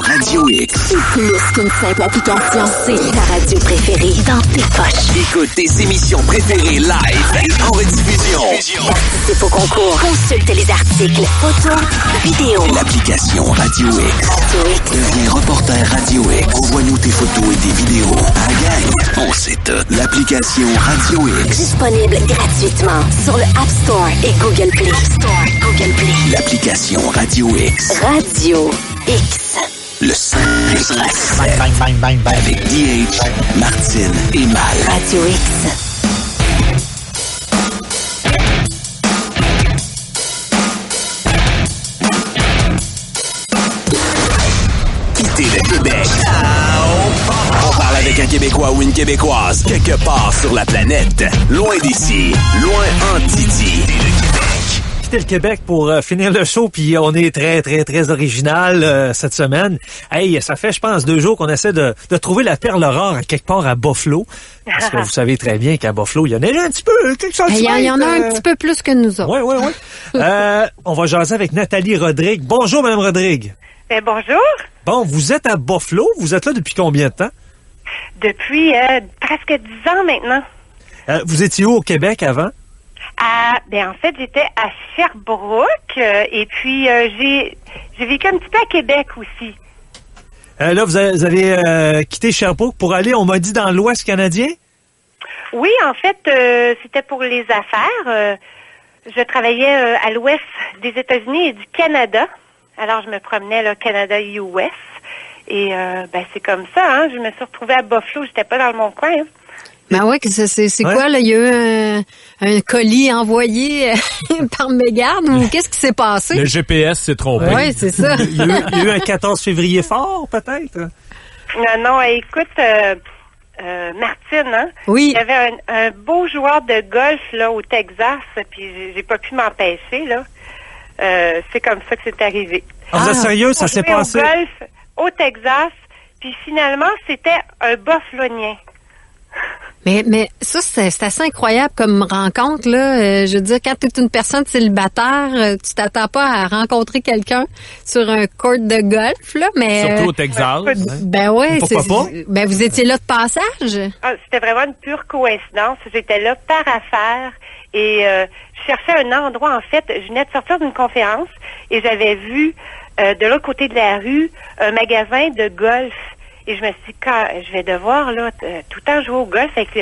Radio X. C'est plus qu'une simple application. C'est ta radio préférée dans tes poches. Écoute tes émissions préférées live et en rediffusion. Participe au concours. Consulte les articles, photos, vidéos. L'application Radio X. Radio X. Deviens reporter Radio X. Envoie-nous tes photos et des vidéos. À la gang, on sait tout. L'application Radio X. Disponible gratuitement sur le App Store et Google Play. L'application Radio X. Radio X. Le 5 Bang, bang, bang, bang. avec DH, Martine et Mal. Radio X. Quitter le Québec. On parle avec un Québécois ou une Québécoise quelque part sur la planète. Loin d'ici, loin en Titi. Quitter le Québec pour finir le show, puis on est très, très, très original cette semaine. Hey, ça fait, je pense, 2 jours qu'on essaie de trouver la perle rare à quelque part à Buffalo. Parce que vous savez très bien qu'à Buffalo, il y en a un petit peu, quelques centimètres. Il y en a un petit peu plus que nous autres. Oui. On va jaser avec Nathalie Rodrigue. Bonjour, Madame Rodrigue. Bonjour. Bon, vous êtes à Buffalo. Vous êtes là depuis combien de temps? Depuis presque 10 ans maintenant. Vous étiez où au Québec avant? En fait, j'étais à Sherbrooke et puis j'ai vécu un petit peu à Québec aussi. Là, vous avez quitté Sherbrooke pour aller, on m'a dit, dans l'Ouest canadien? Oui, en fait, c'était pour les affaires. Je travaillais à l'Ouest des États-Unis et du Canada. Alors, je me promenais là, Canada-US. Et c'est comme ça, hein. Je me suis retrouvée à Buffalo. J'étais pas dans mon coin. Hein. Ben ouais, c'est quoi, là? Il y a eu un colis envoyé par mégarde ou qu'est-ce qui s'est passé? Le GPS s'est trompé. Oui, c'est ça. Il y a eu un 14 février fort, peut-être? Non, écoute, Martine, hein? Oui. Il y avait un beau joueur de golf, là, au Texas, puis j'ai pas pu m'empêcher, là. C'est comme ça que c'est arrivé. Vous êtes sérieux? Ça s'est passé? Au golf, au Texas, puis finalement, c'était un Buffalonien. Mais ça, c'est assez incroyable comme rencontre, là. Je veux dire, quand tu es une personne célibataire, tu t'attends pas à rencontrer quelqu'un sur un court de golf, là, mais... Surtout au Texas. Ben ouais. Pourquoi pas? Ben vous étiez là de passage? C'était vraiment une pure coïncidence. J'étais là par affaire et je cherchais un endroit, en fait. Je venais de sortir d'une conférence et j'avais vu de l'autre côté de la rue un magasin de golf. Et je me suis dit, quand je vais devoir là tout le temps jouer au golf avec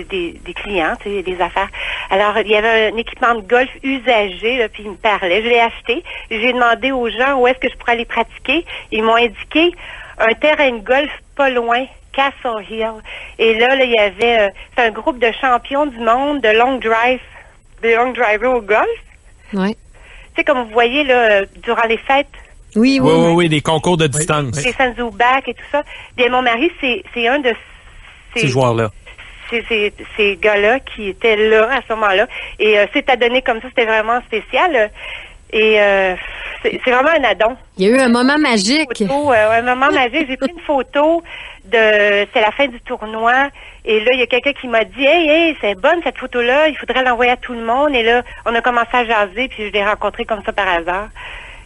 des clients, tu sais, des affaires. Alors, il y avait un équipement de golf usagé, là, puis il me parlait. Je l'ai acheté. J'ai demandé aux gens où est-ce que je pourrais aller pratiquer. Ils m'ont indiqué un terrain de golf pas loin, Castle Hill. Et là, il y avait c'est un groupe de champions du monde de long driver au golf. Oui. Tu sais, comme vous voyez, là, durant les fêtes. Oui, des concours de distance. Les Sandsoubac et tout ça. Bien, mon mari, c'est un de ces joueurs-là. Ces gars-là qui étaient là à ce moment-là. Et c'est à donner comme ça, c'était vraiment spécial. Et c'est vraiment un addon. Il y a eu un moment magique. Un moment magique. J'ai pris une photo c'est la fin du tournoi. Et là, il y a quelqu'un qui m'a dit, hey, c'est bonne cette photo-là, il faudrait l'envoyer à tout le monde. Et là, on a commencé à jaser, puis je l'ai rencontré comme ça par hasard.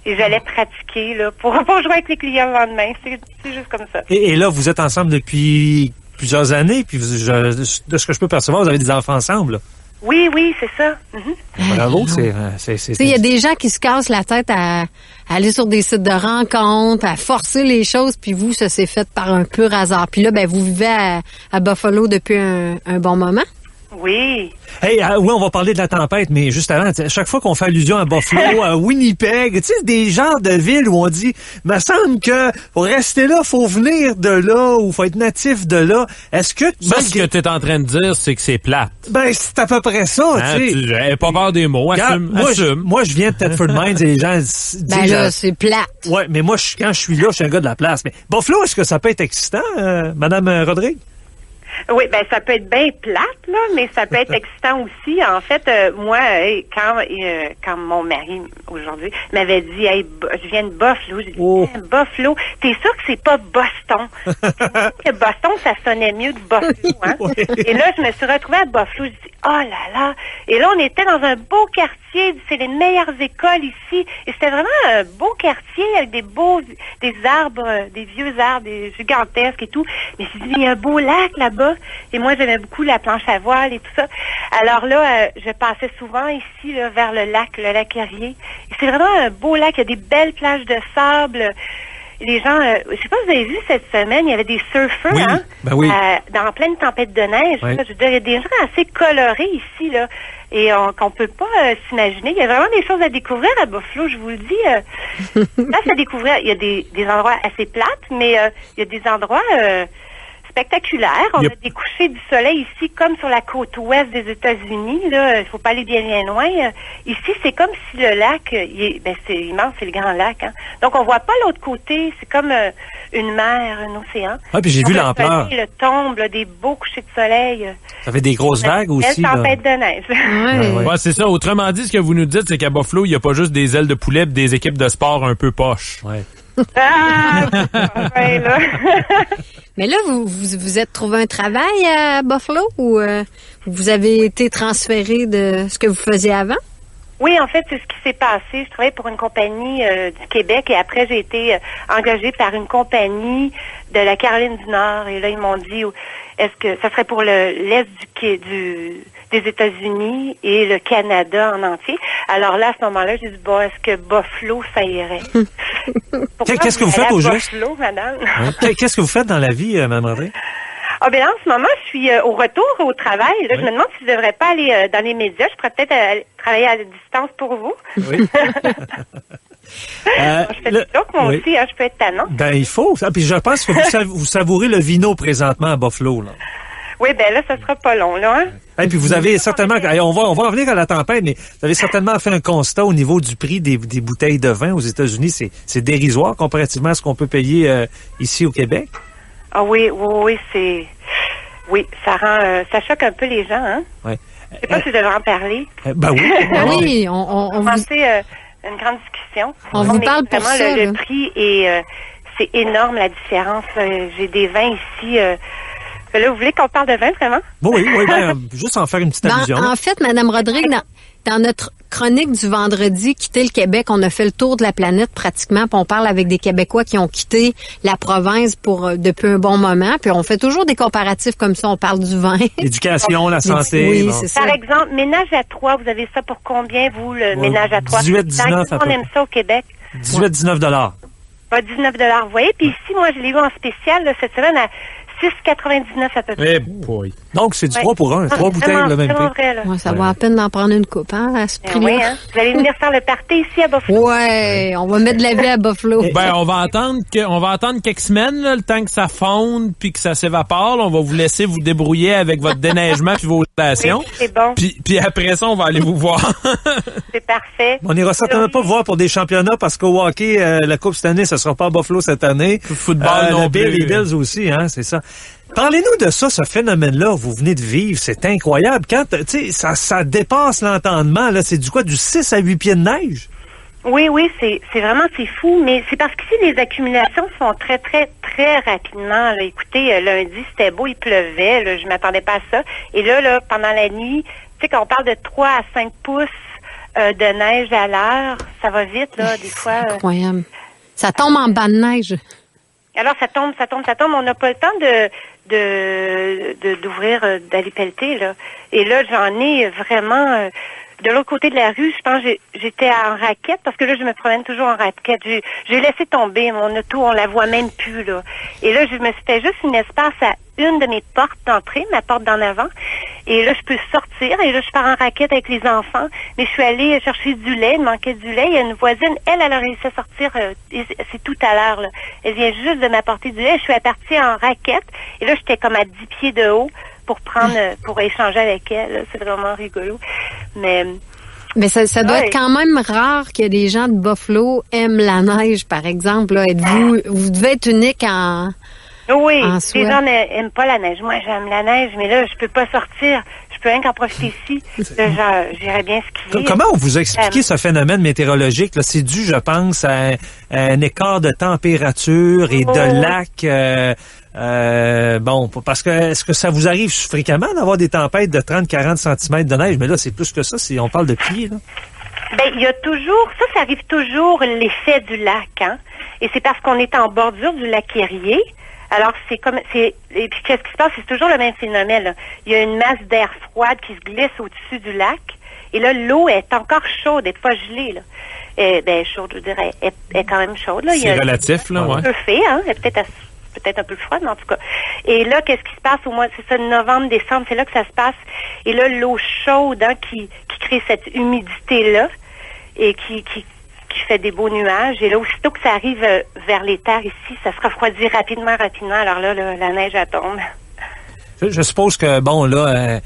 Et j'allais pratiquer là, pour jouer avec les clients le lendemain. C'est juste comme ça. Et là, vous êtes ensemble depuis plusieurs années, puis de ce que je peux percevoir, vous avez des enfants ensemble. Là. Oui, c'est ça. Mm-hmm. Bravo, c'est... Il y a des gens qui se cassent la tête à aller sur des sites de rencontres, à forcer les choses, puis vous, ça s'est fait par un pur hasard. Puis là, vous vivez à Buffalo depuis un bon moment? Oui. Hey, oui, on va parler de la tempête, mais juste avant, chaque fois qu'on fait allusion à Buffalo, à Winnipeg, tu sais, des genres de villes où on dit, me semble que pour rester là, faut venir de là ou faut être natif de là. Est-ce que... Ce que tu es en train de dire, c'est que c'est plate. Ben, c'est à peu près ça, tu sais. N'aie pas peur des mots, assume. Moi, je viens de Thetford Mines et les gens disent... là, c'est plate. Ouais, mais moi, quand je suis là, je suis un gars de la place. Mais Buffalo, est-ce que ça peut être excitant, Madame Rodrigue? Oui, ça peut être bien plate, là, mais ça peut être excitant aussi. En fait, moi, quand mon mari, aujourd'hui, m'avait dit, hey, je viens de Buffalo, j'ai dit, Buffalo, t'es sûr que c'est pas Boston? Que Boston, ça sonnait mieux que Buffalo, hein? Et là, je me suis retrouvée à Buffalo, je dis, oh là là! Et là, on était dans un beau quartier quartier, c'est les meilleures écoles ici. Et c'était vraiment un beau quartier avec des arbres, des vieux arbres, des gigantesques et tout. Mais il y a un beau lac là-bas. Et moi, j'aimais beaucoup la planche à voile et tout ça. Alors là, je passais souvent ici, là, vers le lac Erie. Et c'est vraiment un beau lac. Il y a des belles plages de sable. Les gens, je sais pas si vous avez vu cette semaine, il y avait des surfeurs, oui, hein, ben oui. dans pleine tempête de neige. Oui. Je veux dire, il y a des gens assez colorés ici, là, et qu'on peut pas s'imaginer. Il y a vraiment des choses à découvrir à Buffalo, je vous le dis. Là, c'est à découvrir. Il y a des endroits assez plates, mais il y a des endroits spectaculaires. On a des couchers du soleil ici, comme sur la côte ouest des États-Unis. Là, il faut pas aller bien loin. Ici, c'est comme si le lac, c'est immense, c'est le Grand Lac. Hein. Donc, on voit pas l'autre côté. C'est comme une mer, un océan. Ah, puis j'ai vu l'ampleur. Le tombe, là, des beaux couchers de soleil. Ça fait des grosses vagues aussi. Une tempête de neige. Ouais, c'est ça. Autrement dit, ce que vous nous dites, c'est qu'à Buffalo, il n'y a pas juste des ailes de poulet, pis des équipes de sport un peu poches. Ouais. Ouais, là. Mais là, vous êtes trouvé un travail à Buffalo ou vous avez été transféré de ce que vous faisiez avant? Oui, en fait, c'est ce qui s'est passé. Je travaillais pour une compagnie du Québec et après, j'ai été engagée par une compagnie de la Caroline du Nord. Et là, ils m'ont dit, est-ce que ça serait pour l'Est des États-Unis et le Canada en entier. Alors là, à ce moment-là, j'ai dit, est-ce que Buffalo, ça irait? Qu'est-ce que vous faites au juste? Buffalo, madame? Ouais. Qu'est-ce que vous faites dans la vie, Mme Rodrigue? Ah ben en ce moment, je suis au retour au travail. Là, je me demande si je devrais pas aller dans les médias. Je pourrais peut-être aller travailler à distance pour vous. Oui. Je fais du joke, moi aussi, hein, je peux être tannant. Ben, il faut. Puis je pense que vous savourez le vino présentement à Buffalo, là. Oui, ben là, ça sera pas long, là. Hein? Et puis vous avez certainement, on va revenir à la tempête, mais vous avez certainement fait un constat au niveau du prix des bouteilles de vin aux États-Unis. C'est dérisoire comparativement à ce qu'on peut payer ici au Québec. Ah oui, ça choque un peu les gens, hein. Oui. Je sais pas si je devrais en parler. Ben oui. Oui, on va commencer une grande discussion. On vous parle pour vraiment, ça. Le prix est c'est énorme la différence. J'ai des vins ici. Là, vous voulez qu'on parle de vin, vraiment? Oui, juste en faire une petite allusion. En fait, Mme Rodrigue, dans notre chronique du vendredi, Quitter le Québec, on a fait le tour de la planète pratiquement, puis on parle avec des Québécois qui ont quitté la province depuis un bon moment, puis on fait toujours des comparatifs comme ça, on parle du vin. L'éducation, la santé. Oui, c'est ça. Par exemple, ménage à 3, vous avez ça pour combien, vous, le ménage à 3? 18-19 on aime ça au Québec. 18-19 $. 19 $, vous voyez? Puis ici, moi, je l'ai eu en spécial là, cette semaine à 6,99 à peu près. Donc, c'est du 3 pour 1. 3 bouteilles, le même prix. Ouais, ça vaut à peine d'en prendre une coupe, hein, à ce prix-là. Oui, hein? Vous allez venir faire le party ici à Buffalo. Ouais, on va mettre de la vie à Buffalo. Ben, on va attendre quelques semaines, là, le temps que ça fonde puis que ça s'évapore. Là, on va vous laisser vous débrouiller avec votre déneigement puis vos stations. Oui, c'est bon. Puis après ça, on va aller vous voir. C'est parfait. On n'ira certainement pas vous voir pour des championnats parce qu'au hockey, la Coupe cette année, ça sera pas à Buffalo cette année. Le football non plus. Les Bills aussi, hein, c'est ça. Parlez-nous de ça, ce phénomène-là que vous venez de vivre. C'est incroyable. Quand, tu sais, ça dépasse l'entendement, là. C'est du 6 à 8 pieds de neige? Oui, c'est vraiment, c'est fou. Mais c'est parce qu'ici, les accumulations se font très, très, très rapidement. Là. Écoutez, lundi, c'était beau, il pleuvait. Là, je m'attendais pas à ça. Et là, pendant la nuit, tu sais, quand on parle de 3 à 5 pouces de neige à l'heure, ça va vite, là, des fois. Incroyable. Ça tombe en bas de neige. Alors, ça tombe. On n'a pas le temps d'ouvrir, d'aller pelleter, là. Et là, j'en ai vraiment... de l'autre côté de la rue, je pense j'étais en raquette, parce que là, je me promène toujours en raquette. J'ai laissé tomber mon auto, on la voit même plus, là. Et là, je me suis fait juste une espace à une de mes portes d'entrée, ma porte d'en avant. Et là, je peux sortir. Et là, je pars en raquette avec les enfants. Mais je suis allée chercher du lait. Il manquait du lait. Il y a une voisine, elle a réussi à sortir. C'est tout à l'heure, là. Elle vient juste de m'apporter du lait. Je suis partie en raquette. Et là, j'étais comme à 10 pieds de haut pour échanger avec elle. Là. C'est vraiment rigolo. Mais ça doit être quand même rare que des gens de Buffalo aiment la neige, par exemple. Là. Vous devez être unique en... Oui, les gens n'aiment pas la neige. Moi, j'aime la neige, mais là, je peux pas sortir. Je peux rien qu'en profiter ici. J'irais bien skier. Comment on vous a expliqué ce phénomène météorologique? Là, c'est dû, je pense, à un écart de température et de lac. Parce que est-ce que ça vous arrive fréquemment d'avoir des tempêtes de 30-40 cm de neige? Mais là, c'est plus que ça, on parle de pieds, là. Ben, il y a toujours, ça arrive toujours l'effet du lac, hein. Et c'est parce qu'on est en bordure du lac Erie. Alors, et puis qu'est-ce qui se passe? C'est toujours le même phénomène, là. Il y a une masse d'air froide qui se glisse au-dessus du lac. Et là, l'eau est encore chaude, elle n'est pas gelée, là. Chaude, je dirais, elle est quand même chaude, là. C'est relatif, là, ouais. Un peu fait, hein. Elle est peut-être un peu froide, mais en tout cas. Et là, qu'est-ce qui se passe au mois, c'est ça, novembre, décembre, c'est là que ça se passe. Et là, l'eau chaude, hein, qui crée cette humidité-là, et qui fait des beaux nuages. Et là, aussitôt que ça arrive vers les terres ici, ça se refroidit rapidement. Alors là, la neige, elle tombe. Je suppose que, bon, là,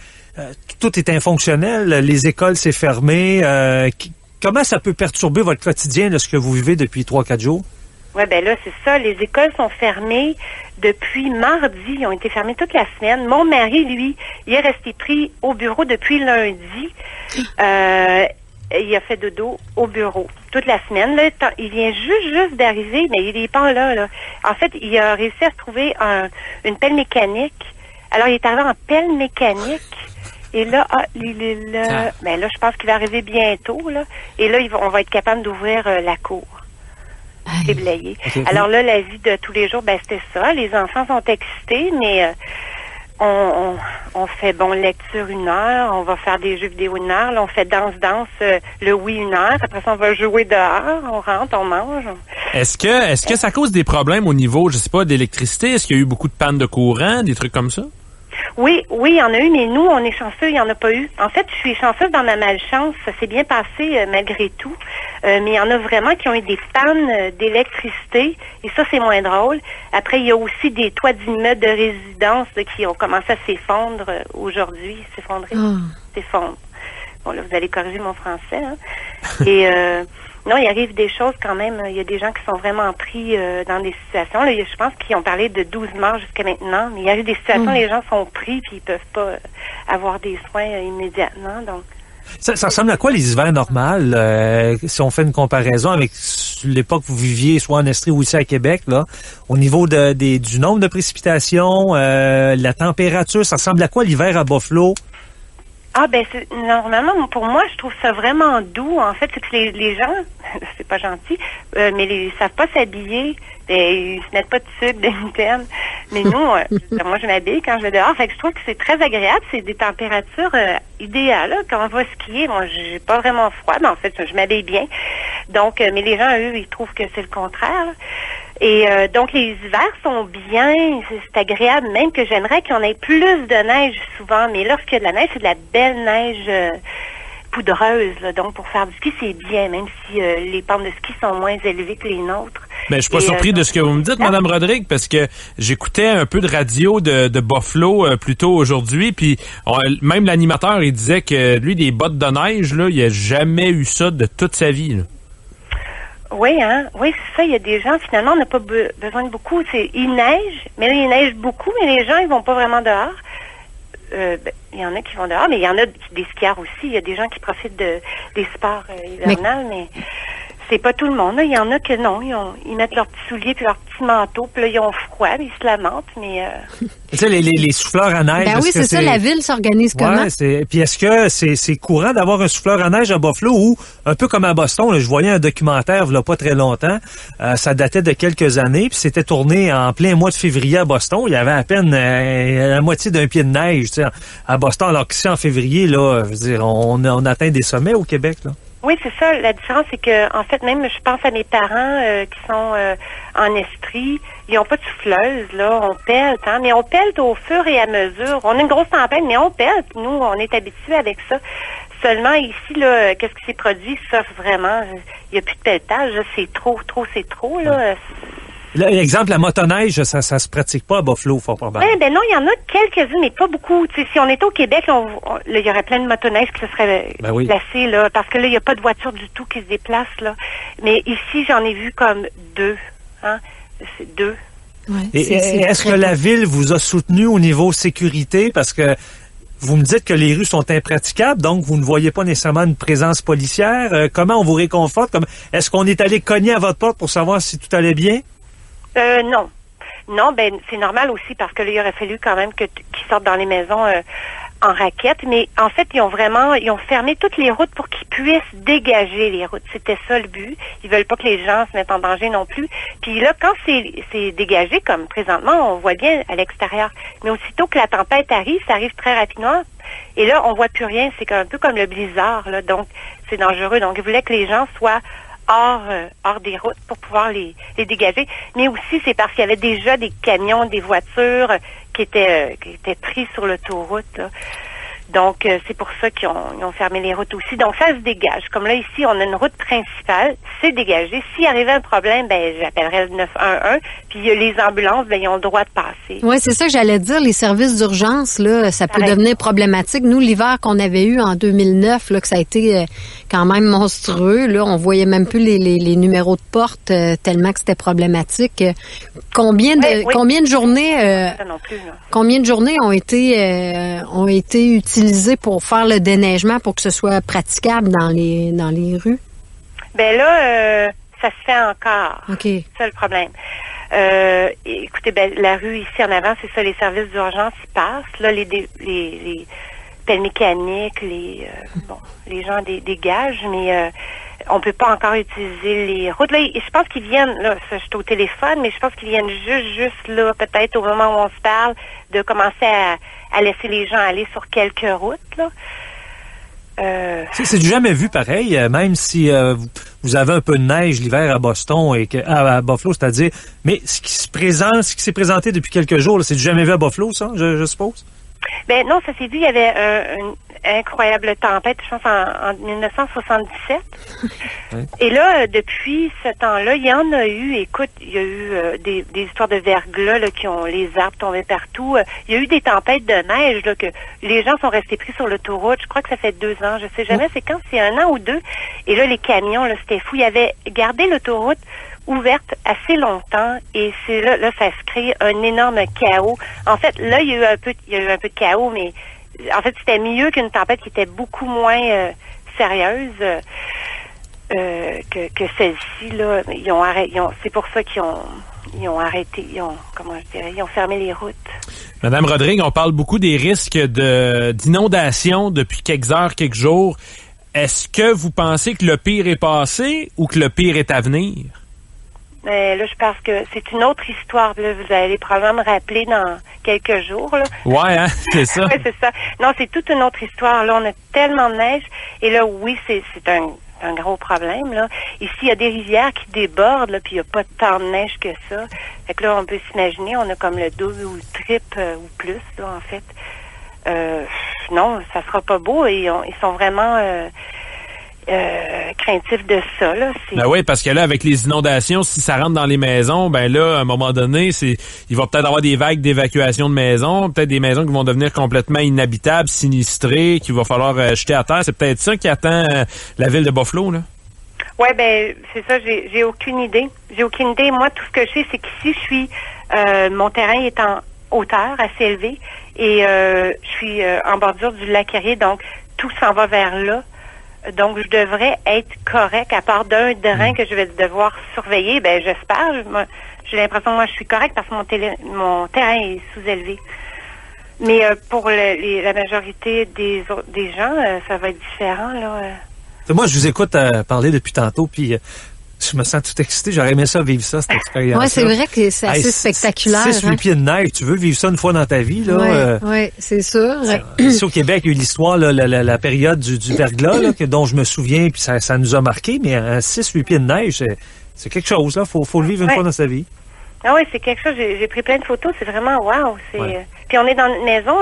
tout est infonctionnel. Les écoles, c'est fermé. Comment ça peut perturber votre quotidien de ce que vous vivez depuis 3-4 jours? Oui, ben là, c'est ça. Les écoles sont fermées depuis mardi. Ils ont été fermées toute la semaine. Mon mari, lui, il est resté pris au bureau depuis lundi. Il a fait dodo au bureau toute la semaine. Là, il vient juste d'arriver, mais il n'est pas là. En fait, il a réussi à se trouver une pelle mécanique. Alors, il est arrivé en pelle mécanique. Et là, ben là, je pense qu'il va arriver bientôt, là. Et là, on va être capable d'ouvrir la cour. Déblayé. Okay. Alors là, la vie de tous les jours, ben c'était ça. Les enfants sont excités, mais on fait lecture 1 heure, on va faire des jeux vidéo 1 heure, là, on fait danse le oui 1 heure, après ça on va jouer dehors, on rentre, on mange. Est-ce que ça cause des problèmes au niveau, je sais pas, d'électricité? Est-ce qu'il y a eu beaucoup de pannes de courant, des trucs comme ça? Oui, il y en a eu, mais nous, on est chanceux, il n'y en a pas eu. En fait, je suis chanceuse dans ma malchance, ça s'est bien passé malgré tout, mais il y en a vraiment qui ont eu des pannes d'électricité, et ça, c'est moins drôle. Après, il y a aussi des toits d'immeubles de résidence là, qui ont commencé à s'effondrer aujourd'hui, s'effondrer. Bon, là, vous allez corriger mon français, hein. Et non, il arrive des choses quand même. Il y a des gens qui sont vraiment pris dans des situations. Là, je pense qu'ils ont parlé de 12 morts jusqu'à maintenant. Mais il y a eu des situations où les gens sont pris puis ils peuvent pas avoir des soins immédiatement. Donc, ça ressemble à quoi les hivers normaux, si on fait une comparaison avec l'époque où vous viviez, soit en Estrie ou ici à Québec, là, au niveau du nombre de précipitations, la température, ça ressemble à quoi l'hiver à Buffalo? Ah, ben, normalement, pour moi, je trouve ça vraiment doux. En fait, c'est que les gens, c'est pas gentil, mais ils savent pas s'habiller. Ils se mettent pas de sucre, de mitaine. Mais nous, moi, je m'habille quand je vais dehors. Fait que je trouve que c'est très agréable. C'est des températures idéales. Là. Quand on va skier, moi, j'ai pas vraiment froid, mais en fait, je m'habille bien. Donc, mais les gens, eux, ils trouvent que c'est le contraire. Là. Et donc, les hivers sont bien, c'est agréable, même que j'aimerais qu'il y en ait plus de neige souvent. Mais lorsqu'il y a de la neige, c'est de la belle neige poudreuse. Là. Donc, pour faire du ski, c'est bien, même si les pentes de ski sont moins élevées que les nôtres. Mais je suis pas surpris de ce que vous me dites, Mme Rodrigue, parce que j'écoutais un peu de radio de Buffalo plus tôt aujourd'hui, puis même l'animateur, il disait que lui, des bottes de neige, là, il a jamais eu ça de toute sa vie, là. Oui, hein. Oui, c'est ça. Il y a des gens, finalement, on n'a pas besoin de beaucoup. Il neige, mais là, il neige beaucoup, mais les gens, ils vont pas vraiment dehors. Il y en a qui vont dehors, mais il y en a des skieurs aussi. Il y a des gens qui profitent des sports hivernales, mais c'est pas tout le monde. Là. Il y en a que non. Ils mettent leurs petits souliers puis leurs petits manteaux, puis là, ils ont froid, ils se lamentent, mais... Tu sais, les souffleurs à neige... Ben oui, c'est ça, la ville s'organise comment? Puis est-ce que c'est courant d'avoir un souffleur à neige à Buffalo ou, un peu comme à Boston, là, je voyais un documentaire il y a pas très longtemps, ça datait de quelques années, puis c'était tourné en plein mois de février à Boston. Il y avait à peine la moitié d'un pied de neige, tu sais, à Boston, alors qu'ici en février, là, je veux dire, on atteint des sommets au Québec, là. Oui, c'est ça. La différence, c'est que, en fait, même, je pense à mes parents qui sont en Estrie, ils n'ont pas de souffleuse, là. On pèle, hein, mais on pèle au fur et à mesure. On a une grosse tempête, mais on pèle. Nous, on est habitués avec ça. Seulement, ici, là, qu'est-ce qui s'est produit? Ça, vraiment, il n'y a plus de pelletage. Là, c'est trop, là. Là, exemple, la motoneige, ça se pratique pas à Buffalo, fort probablement. Oui, ben non, il y en a quelques-unes, mais pas beaucoup. T'sais, si on était au Québec, là, il y aurait plein de motoneiges qui se seraient placées, là, parce que là, il n'y a pas de voiture du tout qui se déplace, là. Mais ici, j'en ai vu comme 2, hein. C'est 2. Ouais, est-ce que la ville vous a soutenu au niveau sécurité? Parce que vous me dites que les rues sont impraticables, donc vous ne voyez pas nécessairement une présence policière. Comment on vous réconforte? Est-ce qu'on est allé cogner à votre porte pour savoir si tout allait bien? Non. Non, ben c'est normal aussi parce que là, il aurait fallu quand même qu'ils sortent dans les maisons en raquette, mais en fait, ils ont fermé toutes les routes pour qu'ils puissent dégager les routes. C'était ça le but. Ils veulent pas que les gens se mettent en danger non plus. Puis là, quand c'est dégagé, comme présentement, on voit bien à l'extérieur. Mais aussitôt que la tempête arrive, ça arrive très rapidement. Et là, on voit plus rien. C'est un peu comme le blizzard, là. Donc, c'est dangereux. Donc, ils voulaient que les gens soient hors des routes pour pouvoir les dégager. Mais aussi, c'est parce qu'il y avait déjà des camions, des voitures qui étaient pris sur l'autoroute, là. Donc, c'est pour ça qu'ils ont fermé les routes aussi. Donc, ça se dégage. Comme là, ici, on a une route principale, c'est dégagé. S'il arrivait un problème, ben j'appellerais le 911. Puis, les ambulances, ben ils ont le droit de passer. Oui, c'est ça que j'allais dire. Les services d'urgence, là, ça peut devenir problématique. Nous, l'hiver qu'on avait eu en 2009, là, que ça a été quand même monstrueux, là, on voyait même plus les numéros de porte tellement que c'était problématique. Combien de journées ça non plus, là. Combien de journées ont été utilisées pour faire le déneigement pour que ce soit praticable dans les rues? Ben là, ça se fait encore. OK. C'est ça le problème. Écoutez, ben la rue ici en avant, c'est ça, les services d'urgence y passent. Là, les pelles mécaniques, les gens dégagent, mais on peut pas encore utiliser les routes. Là, je pense qu'ils viennent, là, je suis au téléphone, mais je pense qu'ils viennent juste là, peut-être au moment où on se parle, de commencer à laisser les gens aller sur quelques routes, là. C'est du jamais vu pareil, même si vous avez un peu de neige l'hiver à Boston et à Buffalo, c'est-à-dire, mais ce qui s'est présenté depuis quelques jours, là, c'est du jamais vu à Buffalo, ça, je suppose? Ben non, ça s'est vu, il y avait une incroyable tempête, je pense en 1977. Oui. Et là, depuis ce temps-là, il y en a eu, écoute, il y a eu des histoires de verglas, là, les arbres tombaient partout. Il y a eu des tempêtes de neige, là, que les gens sont restés pris sur l'autoroute. Je crois que ça fait 2 ans, je sais jamais, c'est quand, c'est 1 an ou 2. Et là, les camions, là, c'était fou. Ils avaient gardé l'autoroute ouverte assez longtemps et c'est là ça se crée un énorme chaos. En fait, là, il y a eu un peu de chaos, mais en fait, c'était mieux qu'une tempête qui était beaucoup moins sérieuse que celle-ci, là. C'est pour ça qu'ils ont arrêté, ils ont fermé les routes. Madame Rodrigue, on parle beaucoup des risques d'inondation depuis quelques heures, quelques jours. Est-ce que vous pensez que le pire est passé ou que le pire est à venir? Mais là, je pense que c'est une autre histoire. Là, vous allez probablement me rappeler dans quelques jours. Là. Ouais, hein, c'est ça. Ouais, c'est ça. Non, c'est toute une autre histoire. Là, on a tellement de neige. Et là, oui, c'est un gros problème. Là. Ici, il y a des rivières qui débordent, là, puis il n'y a pas tant de neige que ça. Fait que là, on peut s'imaginer, on a comme le double ou le triple ou plus, là, en fait. Non, ça sera pas beau. Et ils sont vraiment... craintif de ça, là. Ben oui, parce que là, avec les inondations, si ça rentre dans les maisons, ben là, à un moment donné, il va peut-être avoir des vagues d'évacuation de maisons, peut-être des maisons qui vont devenir complètement inhabitables, sinistrées, qu'il va falloir jeter à terre. C'est peut-être ça qui attend la ville de Buffalo, là? Oui, ben c'est ça, j'ai aucune idée. J'ai aucune idée. Moi, tout ce que je sais, c'est qu'ici, mon terrain est en hauteur, assez élevé, et je suis en bordure du lac Erie, donc tout s'en va vers là. Donc, je devrais être correct, à part d'un drain que je vais devoir surveiller. Ben, j'espère. J'ai l'impression que moi, je suis correct parce que mon terrain est sous-élevé. Mais pour la majorité des gens, ça va être différent, là. Moi, je vous écoute parler depuis tantôt, puis je me sens tout excité. J'aurais aimé ça, vivre ça, cette expérience. Oui, c'est vrai que c'est assez spectaculaire. 6-8 pieds de neige, tu veux vivre ça une fois dans ta vie, là. Oui, c'est sûr. Ici au Québec, il y a eu l'histoire, là, la période du verglas, là, dont je me souviens, puis ça nous a marqué, mais à 6-8 pieds de neige, c'est quelque chose, là. Faut le vivre une fois dans sa vie. Ah oui, c'est quelque chose. J'ai pris plein de photos. C'est vraiment wow. Puis on est dans une maison.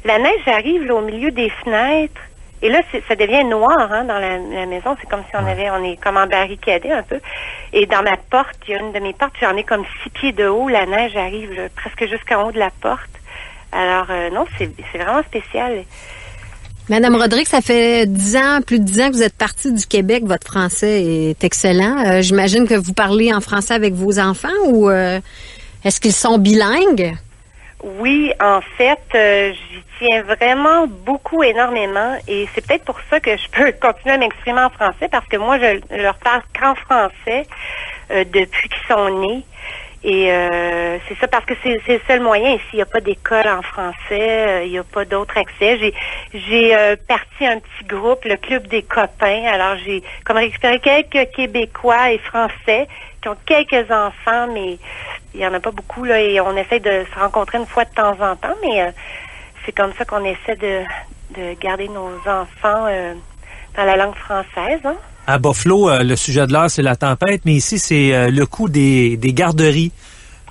La neige arrive là, au milieu des fenêtres. Et là, ça devient noir, hein, dans la maison. C'est comme si on est comme embarricadé un peu. Et dans ma porte, il y a une de mes portes, j'en ai comme 6 pieds de haut. La neige arrive là, presque jusqu'en haut de la porte. Alors, non, c'est vraiment spécial. Madame Rodrigue, ça fait plus de 10 ans que vous êtes partie du Québec. Votre français est excellent. J'imagine que vous parlez en français avec vos enfants ou est-ce qu'ils sont bilingues? Oui, en fait, j'y tiens vraiment beaucoup, énormément. Et c'est peut-être pour ça que je peux continuer à m'exprimer en français parce que moi, je leur parle qu'en français depuis qu'ils sont nés. Et c'est ça, parce que c'est le seul moyen ici. Il n'y a pas d'école en français, il n'y a pas d'autre accès. J'ai parti un petit groupe, le Club des copains. Alors, j'ai comme récupéré quelques Québécois et Français qui ont quelques enfants, mais il n'y en a pas beaucoup, là, et on essaie de se rencontrer une fois de temps en temps, mais c'est comme ça qu'on essaie de garder nos enfants dans la langue française, hein. À Buffalo, le sujet de l'heure, c'est la tempête, mais ici, c'est le coût des garderies.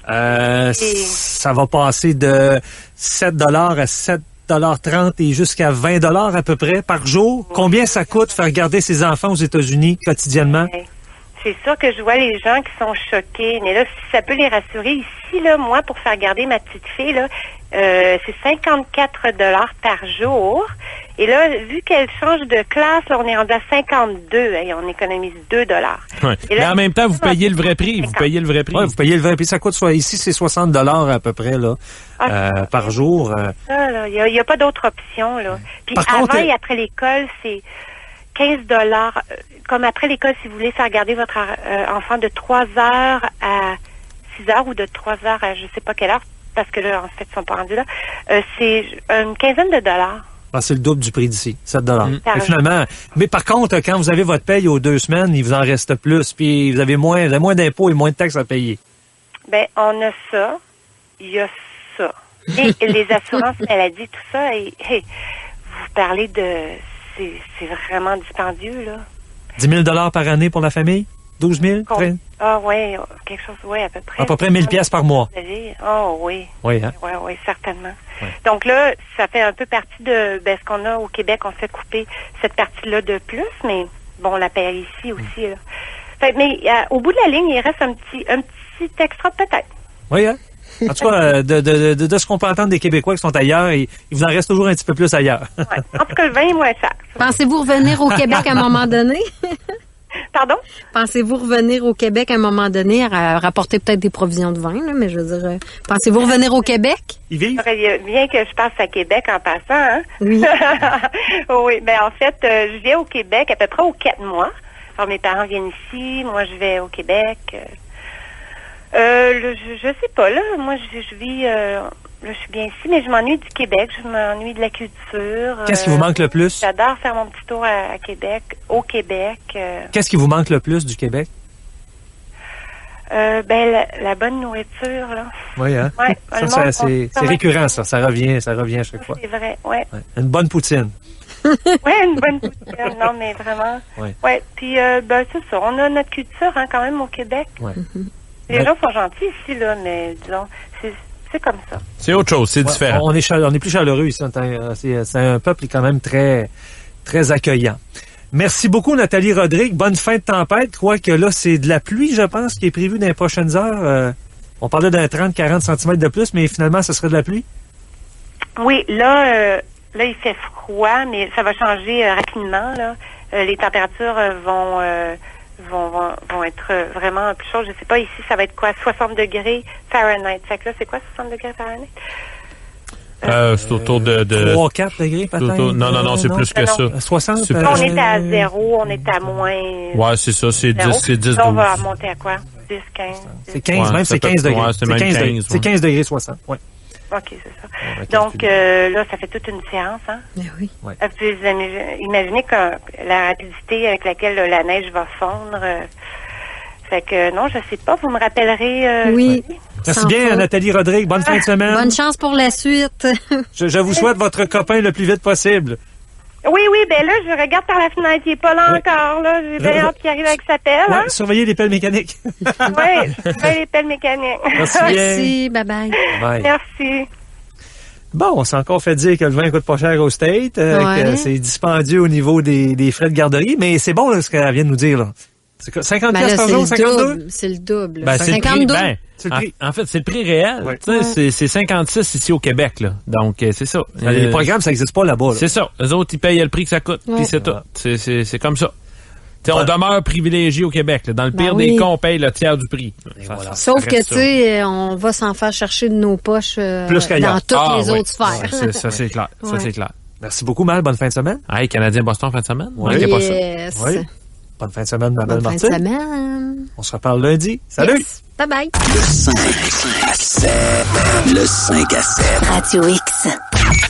Ça va passer de 7 à 7,30 et jusqu'à 20 à peu près par jour. Combien ça coûte faire garder ses enfants aux États-Unis quotidiennement? C'est sûr que je vois les gens qui sont choqués, mais là, si ça peut les rassurer, ici, là, moi, pour faire garder ma petite fille, là, c'est 54 $ par jour. Et là, vu qu'elle change de classe, là, on est rendu à 52 et on économise 2 $. Ouais. Et là, mais en même temps, vous payez le vrai prix. Vous payez le vrai prix. Oui, vous payez le vrai prix. Ça coûte ici, c'est 60 $ à peu près là, par jour. Il n'y a pas d'autre option. Là. Puis Par avant contre, et après l'école, c'est 15 $. Comme après l'école, si vous voulez faire garder votre enfant de 3 heures à 6 heures ou de 3 heures à je sais pas quelle heure, parce que là, en fait, ils sont pas rendus là, c'est une quinzaine de $. Ah, c'est le double du prix d'ici, 7 $. Par Et finalement, mais par contre, quand vous avez votre paye aux 2 semaines, il vous en reste plus, puis vous avez moins d'impôts et moins de taxes à payer. Ben, on a ça, il y a ça. Et les assurances maladie, tout ça, et vous parlez de... C'est vraiment dispendieux, là. 10 000 $ par année pour la famille? 12 000? Ah oui, quelque chose, oui, à peu près. À peu près 1000 pièces par mois. Oh oui. Oui, hein? Oui, certainement. Ouais. Donc là, ça fait un peu partie de ce qu'on a au Québec. On fait couper cette partie-là de plus, mais bon, on la paye ici aussi. Là. Fait, mais au bout de la ligne, il reste un petit extra peut-être. Oui, hein? En tout cas, de ce qu'on peut entendre des Québécois qui sont ailleurs, il vous en reste toujours un petit peu plus ailleurs. Ouais. En tout cas, le vin est moins cher. Pensez-vous revenir au Québec à un moment donné? Pardon? Pensez-vous revenir au Québec à un moment donné à rapporter peut-être des provisions de vin, là, mais je veux dire, pensez-vous revenir au Québec? Ils vivent? Bien que je passe à Québec en passant, hein? Oui. Oui, ben en fait, je viens au Québec à peu près aux 4 mois. Alors, mes parents viennent ici, moi je vais au Québec. Je sais pas, là. Moi, je vis... là, je suis bien ici, mais je m'ennuie du Québec. Je m'ennuie de la culture. Qu'est-ce qui vous manque le plus? J'adore faire mon petit tour à Québec, au Québec. Qu'est-ce qui vous manque le plus du Québec? Ben, la bonne nourriture, là. Oui, hein? Ouais, c'est récurrent, ça. Ça revient à chaque fois. C'est vrai, ouais. Une bonne poutine. Oui, une bonne poutine. Non, mais vraiment. Ouais. Ouais. Puis, ben, c'est ça. On a notre culture, hein, quand même, au Québec. Ouais. Les gens sont gentils ici, là, mais disons, c'est comme ça. C'est autre chose, c'est différent. On est plus chaleureux ici. C'est un peuple quand même très, très accueillant. Merci beaucoup, Nathalie Rodrigue. Bonne fin de tempête. Je crois que là, c'est de la pluie, je pense, qui est prévue dans les prochaines heures. On parlait d'un 30-40 cm de plus, mais finalement, ce serait de la pluie? Oui, là, il fait froid, mais ça va changer rapidement, là. Les températures vont être vraiment plus chaudes. Je sais pas, ici, ça va être quoi? 60 degrés Fahrenheit. Fait que là, c'est quoi 60 degrés Fahrenheit? C'est autour de 3-4 degrés, peut-être? Non, c'est plus que ça. 60? On est à 0, on est à moins... Ouais, c'est ça, c'est 10, 12. On va monter à quoi? 10, 15? C'est 15, même, c'est 15 degrés. Ouais, c'est même 15. C'est 15 degrés 60, oui. OK, c'est ça. Donc, là, ça fait toute une séance, hein? Oui. Ouais. Vous imaginez que la rapidité avec laquelle la neige va fondre. Fait que, non, je sais pas. Vous me rappellerez... Oui. Merci Sans bien, faute. Nathalie Rodrigue. Bonne fin de semaine. Bonne chance pour la suite. Je vous souhaite votre copain le plus vite possible. Oui, ben là, je regarde par la fenêtre. Il est pas là encore, là. J'ai bien hâte qu'il arrive avec sa pelle, hein? Ouais, surveillez les pelles mécaniques. Oui, je fais les pelles mécaniques. Merci bien. Merci, bye-bye. Bye. Merci. Bon, on s'est encore fait dire que le vin coûte pas cher au State, Ouais. que c'est dispendieux au niveau des frais de garderie, mais c'est bon là, ce qu'elle vient de nous dire. Là. C'est quoi, 50 Ben pièces là, par jour, 52? c'est le double. Ben, c'est le prix, 52. C'est le prix. en fait, c'est le prix réel. Ouais. Tu sais, c'est 56 ici au Québec, là. Donc, c'est ça. Les programmes, ça n'existe pas là-bas. Là. C'est ça. Eux autres, ils payent le prix que ça coûte. Ouais. Puis c'est tout. C'est comme ça. T'sais, on demeure privilégié au Québec. Là. Dans le pire Ben des oui. cas, on paye le tiers du prix. voilà. Sauf que, reste tu sais, on va s'en faire chercher de nos poches Plus qu'ailleurs. dans toutes les oui. autres sphères. Ça, c'est clair. Ça, Ouais. c'est clair. Merci beaucoup, Mal. Bonne fin de semaine. Hey, Canadien-Boston, fin de semaine? Oui. Manquez pas ça. Yes. Oui. Bonne fin de semaine, ma belle Bonne fin de Martine. semaine. On se reparle lundi. Salut! Yes. Bye-bye. De 5 à 7. Le 5 à 7. Radio X.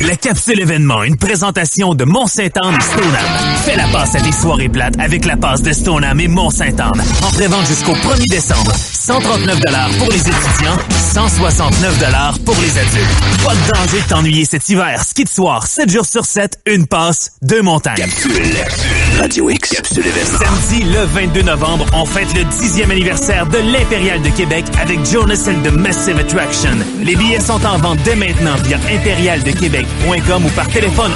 La capsule événement, une présentation de Mont-Saint-Anne Stoneham. Fais la passe à des soirées plates avec la passe de Stoneham et Mont-Saint-Anne. En prévente jusqu'au 1er décembre. 139 $ pour les étudiants, 169 $ pour les adultes. Pas de danger de t'ennuyer cet hiver. Ski de soir, 7 jours sur 7, une passe, 2 montagnes. Capsule. Radio X. Capsule événement. Samedi, le 22 novembre, on fête le 10e anniversaire de l'Impérial de Québec avec Jonas and the Massive Attraction. Les billets sont en vente dès maintenant via impérialdequebec.com ou par téléphone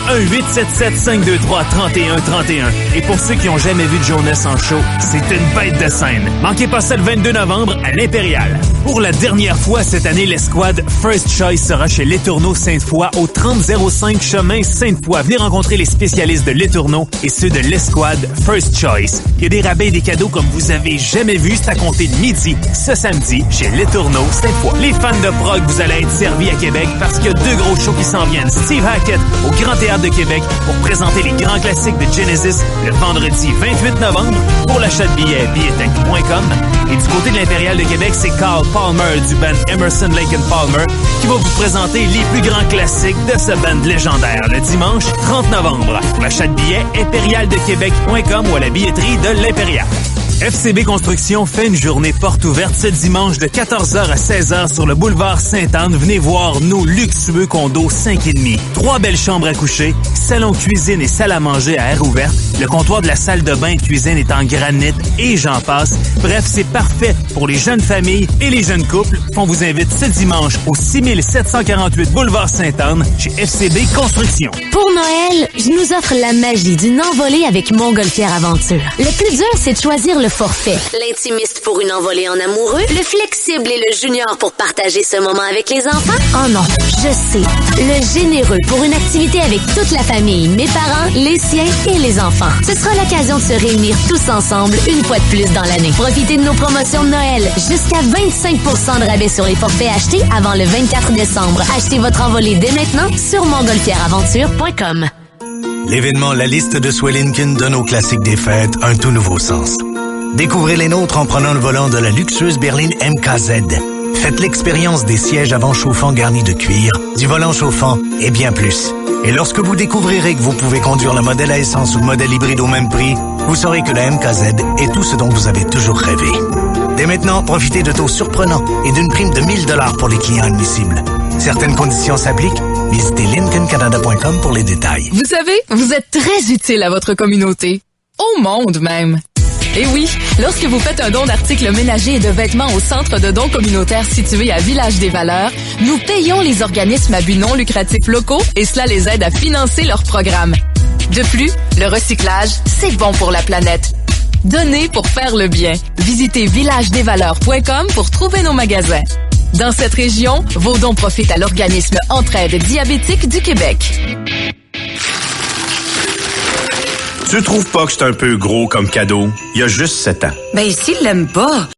1-877-523-3131. Et pour ceux qui n'ont jamais vu Jonas en show, c'est une bête de scène. Manquez pas ça le 22 novembre à l'Impérial. Pour la dernière fois cette année, l'escouade First Choice sera chez Letourneau Sainte-Foy au 3005 chemin Sainte-Foy. Venez rencontrer les spécialistes de Letourneau et ceux de l'escouade First Choice. Il y a des rabais et des cadeaux comme vous avez jamais vu. C'est à compter de midi ce samedi chez Letourneau Sainte-Foy. Les fans de prog, vous allez être servis à Québec parce qu'il y a 2 gros shows qui s'en viennent. Steve Hackett au Grand Théâtre de Québec pour présenter les grands classiques de Genesis le vendredi 28 novembre. Pour l'achat de billets, billetech.com. Et du côté de l'Impérial de Québec, c'est Carl Palmer du band Emerson, Lake & Palmer qui va vous présenter les plus grands classiques de ce band légendaire le dimanche 30 novembre. Pour l'achat de billets, impérialdequebec.com ou à la billetterie de l'Impérial. FCB Construction fait une journée porte ouverte ce dimanche de 14h à 16h sur le boulevard Sainte-Anne. Venez voir nos luxueux condos 5,5. 3 belles chambres à coucher, salon cuisine et salle à manger à air ouverte. Le comptoir de la salle de bain et cuisine est en granit et j'en passe. Bref, c'est parfait pour les jeunes familles et les jeunes couples. On vous invite ce dimanche au 6748 boulevard Sainte-Anne chez FCB Construction. Pour Noël, je nous offre la magie d'une envolée avec Montgolfière Aventure. Le plus dur, c'est de choisir le forfait. L'intimiste pour une envolée en amoureux, le flexible et le junior pour partager ce moment avec les enfants. Oh non, je sais. Le généreux pour une activité avec toute la famille, mes parents, les siens et les enfants. Ce sera l'occasion de se réunir tous ensemble une fois de plus dans l'année. Profitez de nos promotions de Noël. Jusqu'à 25% de rabais sur les forfaits achetés avant le 24 décembre. Achetez votre envolée dès maintenant sur montgolfièreaventure.com. L'événement La Liste de Sway Lincoln donne aux classiques des fêtes un tout nouveau sens. Découvrez les nôtres en prenant le volant de la luxueuse berline MKZ. Faites l'expérience des sièges avant chauffants garnis de cuir, du volant chauffant et bien plus. Et lorsque vous découvrirez que vous pouvez conduire le modèle à essence ou le modèle hybride au même prix, vous saurez que la MKZ est tout ce dont vous avez toujours rêvé. Dès maintenant, profitez de taux surprenants et d'une prime de 1000 $ pour les clients admissibles. Certaines conditions s'appliquent. Visitez lincolncanada.com pour les détails. Vous savez, vous êtes très utile à votre communauté. Au monde même. Et oui, lorsque vous faites un don d'articles ménagers et de vêtements au centre de dons communautaires situé à Village des Valeurs, nous payons les organismes à but non lucratif locaux et cela les aide à financer leurs programmes. De plus, le recyclage, c'est bon pour la planète. Donnez pour faire le bien. Visitez villagedesvaleurs.com pour trouver nos magasins. Dans cette région, vos dons profitent à l'organisme Entraide diabétique du Québec. Tu trouves pas que c'est un peu gros comme cadeau? Il y a juste 7 ans. Ben, s'il l'aime pas...